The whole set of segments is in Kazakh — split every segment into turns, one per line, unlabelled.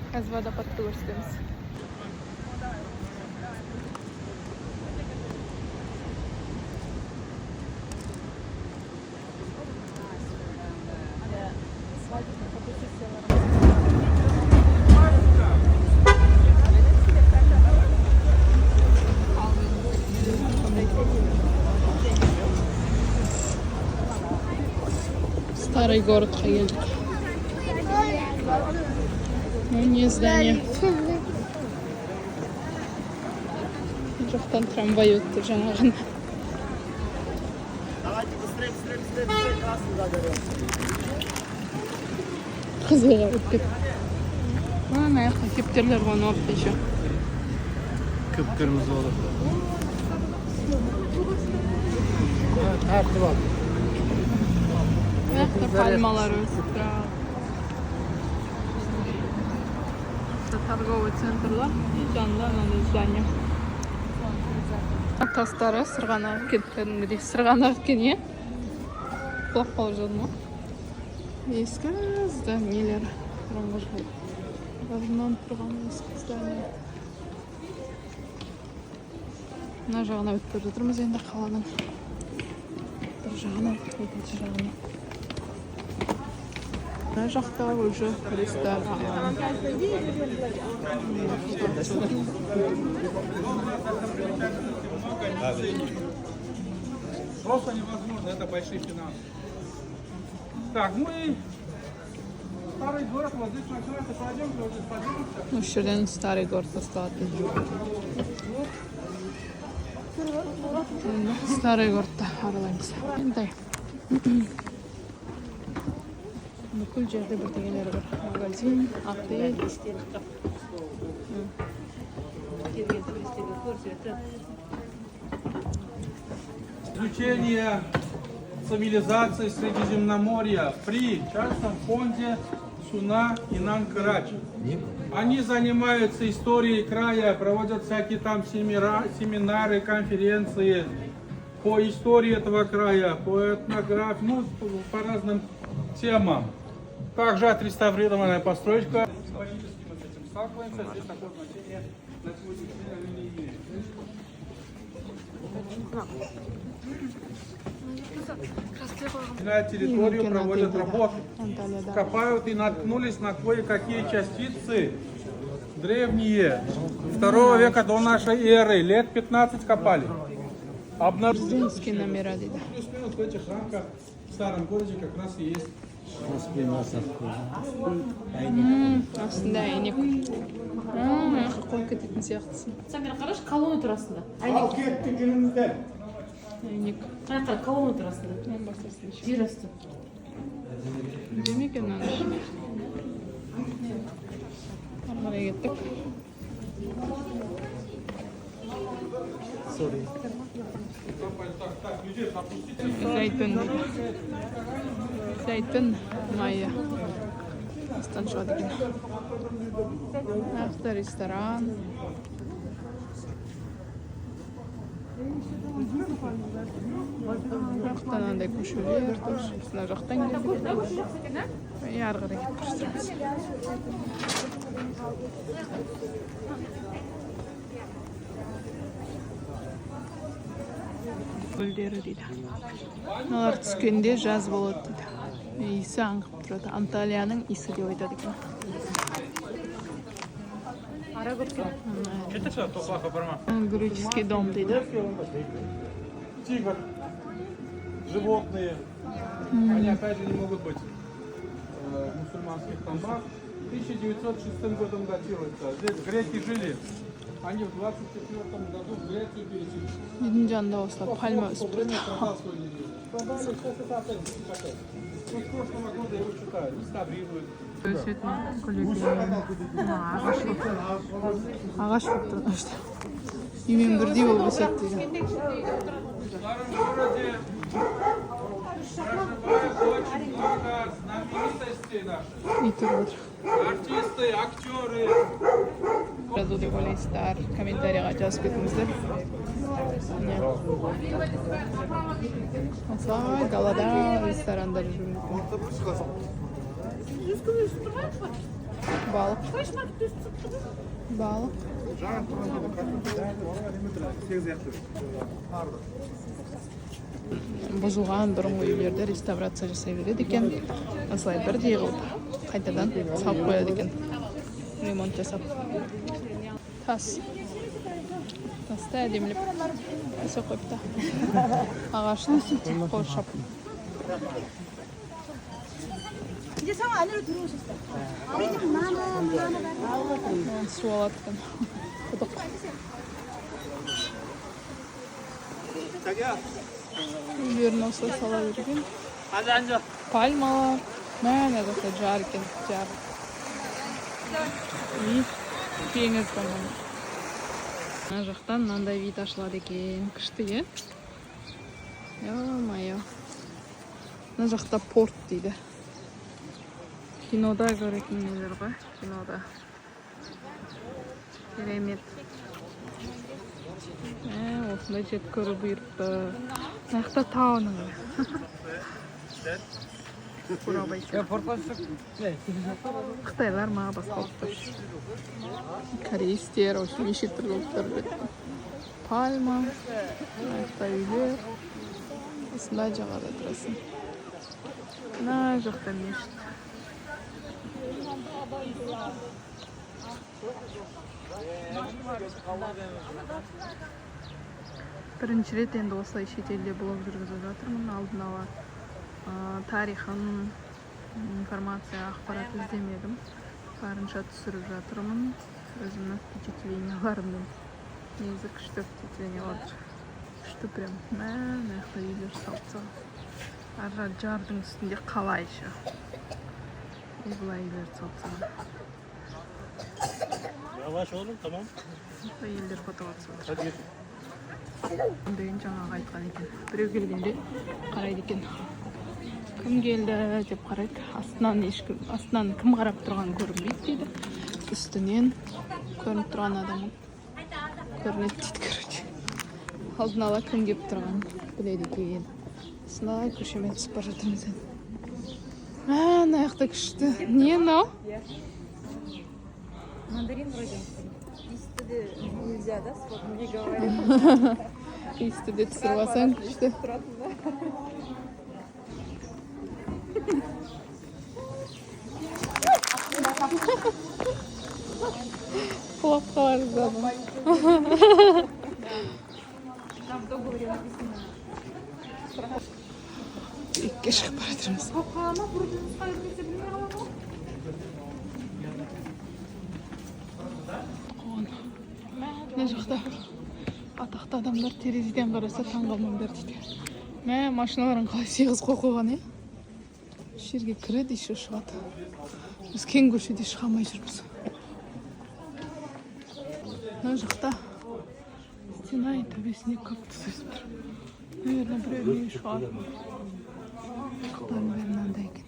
Қазір водопадты көрсетеміз. Старый городқа келдік. Не здание. Жақтан трамвай өтті жаңағын. Қызылға өтті. Ана жақта кептерлер қонып алыпты еще.
Кіп-кірміз болып. Тартып алып.
Мына пальмалар өсіп. Торговый центрлар и жанында мынандай здание. Тастары сырғанақ кеткендей, сырғанақ екен, е? Құлап қалып жатыр ма? Ескі зданиелер. Бұрынғы жылы. Бұрыннан тұрған ескі здание. Мына жағына өтіп жатырмыз енді қаланың. Бір жағына, екінші жағына. Мына жақта уже ресторан.
Просто невозможно, это большие финансы. Так, ну и старый город, вот здесь начинается, пойдемте, вот здесь поднимемся.
Осы жерден старый город басталады. Старый городты аралаймыз. Енді бүкіл жерде бірдеңелер бар. Магазин, отель.
Изучение цивилизации Средиземноморья при частном фонде Суна Инан Карач. Они занимаются историей края, проводят всякие там семинары, конференции по истории этого края, по этнографии, ну, по разным темам. Также отреставрированная постройка. С политическим этим сталкиваемся, здесь такое значение на сегодняшний день не имеет. На территорию проводят работы, копают и наткнулись на кое-какие частицы древние 2 века до нашей эры, лет 15 копали.
Президентские номера, да.
Плюс-минус в этих рамках в старом городе как раз и есть.
Астында әйнек. Қол кететін сияқтысын.
Сен қараш колонна турасында.
Ал кетті günümüzden.
Әйнек.
Қара колонна турасында.
Мен бастасын.
Жер асты.
Демек мынаны. Ары қарай кеттік. Зәйтүн дейді. Зәйтүн майы. Астан шығады екен. Нақты ресторан. Жақтан андай көшелер. Мына жақтан келдік. И ары қарай кетіп көрсетеміз. Гүлдері дейді. Мыналар түскенде жаз болады дейді. Иісі аңқып тұрады. Анталияның иісі деп айтады екен.
Это что, Топлаха Барма?
Греческий дом дейді.
Тигр, животные, они опять же не могут быть в мусульманских томбах. 1906 годом датируется. Здесь греки жили. Они в 24 году в Грецию пересекли.
Үйдің жанында осылар пальма өсіп
Время
тұрады.
продал свой деревья. Продали, сейчас это опять десяток. Вот с прошлого года его считают, реставрируют.
Өсетін гүлдер. Ағаш болып тұрады. Үймен бірдей болып өседі деген.
В старом городе проживает очень много знаменитостей наших.
Үй тұрып отыр.
Артисты, актеры.
Жазу деп ойлайсыздар. Комментарийға жазып кетіңіздер. осылай далада ресторандар жүрген балық бұзылған бұрынғы үйлерді реставрация жасай береді екен. Осылай бірдей қылып қайтадан салып қояды екен, ремонт жасап. Тасты әдемілеп жасап қойыпты. Ағашты қоршап.
이제 성 안으로 들어오셨어요. 우리 집 많아.
Су алады екен. Құдық. Үйлерін осылай сала берген. Пальмалар. Мәне жақта жар екен. Жар. И теңіз болған. Мына жақтан мынандай вид ашылады екен. Күшті, е? Ё-моё. Мына жақта порт дейді. Кинода көретін нелер ғой. Кинода. Керемет. Осындай жет көру бұйырыпты. Мына жақта тауының. Қытайлар ма басқа ұлттар. Корейстер, неше түрлі ұлттар жүреді. Пальма, мына жақта үйлер. Осындай жағада тұрасың. Мына жақта мешіт. Бірінші рет енді осылай шетелде блог жүргізіп жатырмын. Алдын ала тарихын, информация, ақпарат іздемедім. Барынша түсіріп жатырмын. Өзімнің впечатленияларыммен. Негізі күшті впечатлениялар. Күшті прям. Мына жақта үйлер салып. Ар жақ жардың үстінде қала еще. И былай үйлер салып.
Yavaş oğlum, tamam.
Елдер фото атып. Деген жаңағы айтқан екен. Біреу келгенде қарайды екен. Кім келді деп қарайды. Астынан кім қарап тұрған көрінбейді дейді. Үстінен көрініп тұрған адам көрінеді дейді, короче. Алдын ала кім келіп тұрған біледі екен. Осындай көшемен түсіп бара жатырмыз. Мына жақта күшті. Не мынау?
Мандарин вроде. Истіде нельзя, да? Не говори.
Истіде түсіріп алсаң күшті. Құлап қалар задым. Икке шығып бара жатырмыз. Мына жақта атақты адамдар терезеден қараса таңғалмаңдар дейді. Мә, машиналарын қалай сегіз қойған, е? Жерге кіреді, еще шығады. Біз кең көшеде шыға алмай жүрміз. Мына жақта стена төбесіне кактус өсіп тұр. Наверное, біреуіне шығады. Қықтарын бәрі мынандай екен.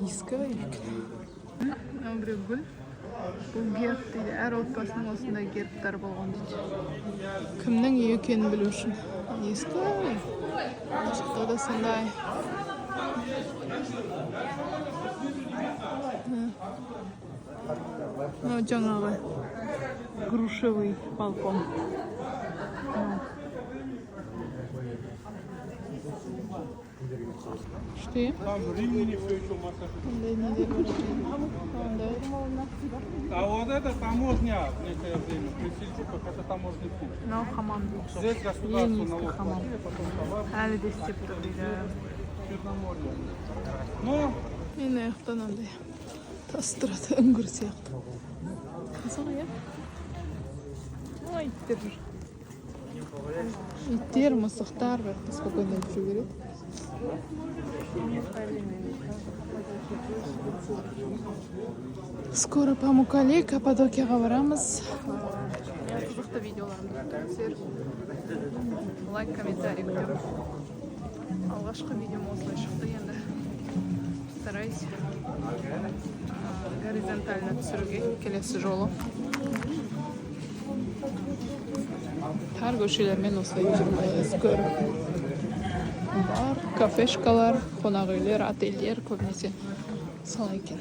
Ескі үйік. Мына біреу гүл. Бұл герб дейді. Әр отбасының осындай гербтар болған дейді. Кімнің үй екенін білу үшін. Ескі үй. Жақта да сондай. Мынау жаңағы грушевый балкон. Что?
Там римини все еще массаж. А вот это таможня в некое время. При Сельджуках это таможенный пункт.
Мынау хамам дейді.
Здесь государство
Ленинский
налог
хамам.
платили, потом товар
Әлі де істеп тұр дейді.
Черноморье. Но
Мен аяқта мынандай тас тұрады, үңгір сияқты. Қызық, е? Ой, иттер жүр. Иттер, мысықтар бар, спокойно жүру керек. Скоро Памуккале, Каппадокияға барамыз. Қызықты видеоларымды күтіңіздер. Лайк, комментарий күтемін. Алғашқы видеом осылай шықты енді. Стараюсь горизонтально түсіруге келесі жолы. Тар көшелермен осылай жүрміз көріп. Бар кафешкалар, қонақ үйлер, отельдер көбінесе солай екен.